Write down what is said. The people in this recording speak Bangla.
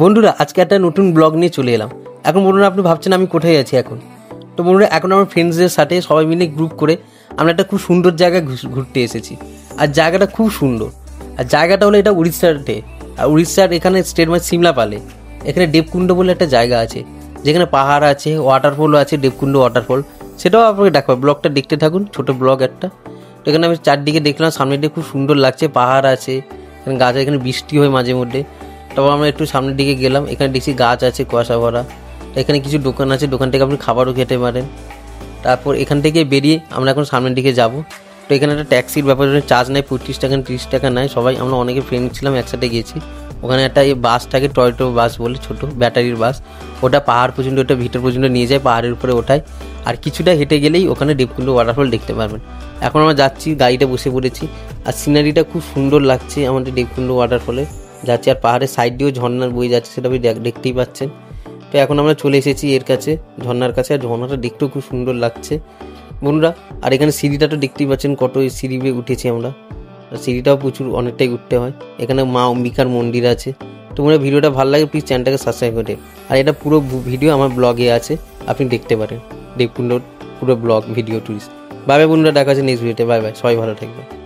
বন্ধুরা আজকে একটা নতুন ব্লগ নিয়ে চলে এলাম। এখন বন্ধুরা আপনি ভাবছেন আমি কোথায় আছি এখন। তো বন্ধুরা এখন আমার ফ্রেন্ডসদের সাথে সবাই মিলে গ্রুপ করে আমরা একটা খুব সুন্দর জায়গায় ঘুরতে এসেছি। আর জায়গাটা খুব সুন্দর। আর জায়গাটা হলো এটা উড়িষ্যাতে। আর উড়িষ্যার এখানে স্টেট মানে সিমলাপালে এখানে দেবকুণ্ড বলে একটা জায়গা আছে, যেখানে পাহাড় আছে, ওয়াটারফলও আছে, দেবকুণ্ড ওয়াটারফল। সেটাও আপনাকে দেখাবো, ব্লগটা দেখতে থাকুন, ছোট ব্লগ একটা। তো এখানে আমি চারদিকে দেখলাম, সামনের দিকে খুব সুন্দর লাগছে, পাহাড় আছে, এখানে গাছ, এখানে বৃষ্টি হয় মাঝে মধ্যে। তারপর আমরা একটু সামনের দিকে গেলাম, এখানে দেখছি গাছ আছে কুয়াশা ভরা। এখানে কিছু দোকান আছে, দোকান থেকে আপনি খাবারও খেতে পারেন। তারপর এখান থেকে বেরিয়ে আমরা এখন সামনের দিকে যাব। তো এখানে একটা ট্যাক্সির ব্যাপার, চার্জ নেয় 25 টাকা, 30 টাকা নেয়। সবাই আমরা অনেকে ফ্রেন্ড ছিলাম, একসাথে গেছি। ওখানে একটা এই বাস থাকে, টয়টো বাস বলে, ছোটো ব্যাটারির বাস। ওটা পাহাড় পর্যন্ত, ওটা ভিতর পর্যন্ত নিয়ে যায়, পাহাড়ের উপরে ওঠায়। আর কিছুটা হেঁটে গেলেই ওখানে দেবকুণ্ড ওয়াটারফল দেখতে পারবেন। এখন আমরা যাচ্ছি, গাড়িটা বসে পড়েছি। আর সিনারিটা খুব সুন্দর লাগছে আমাদের দেবকুণ্ড ওয়াটারফলে যাচ্ছে। আর পাহাড়ের সাইড দিয়েও ঝর্ণার বয়ে যাচ্ছে, সেটা আপনি দেখতেই পাচ্ছেন। তো এখন আমরা চলে এসেছি এর কাছে, ঝর্ণার কাছে। আর ঝর্ণাটা দেখতেও খুব সুন্দর লাগছে বন্ধুরা। আর এখানে সিঁড়িটা তো দেখতেই পাচ্ছেন, কত সিঁড়ি বেয়ে উঠেছি আমরা। আর সিঁড়িটাও প্রচুর, অনেকটাই উঠতে হয়। এখানে মা অম্বিকার মন্দির আছে। তোমরা ভিডিওটা ভালো লাগে প্লিজ চ্যানেলটাকে সাবস্ক্রাইব করে। আর এটা পুরো ভিডিও আমার ব্লগে আছে, আপনি দেখতে পারেন দেবকুণ্ড পুরো blog video tourist. Bye bye বন্ধুরা, দেখা আছে নেক্সট ভিডিওতে। বাই বাই, সবাই ভালো থাকবে।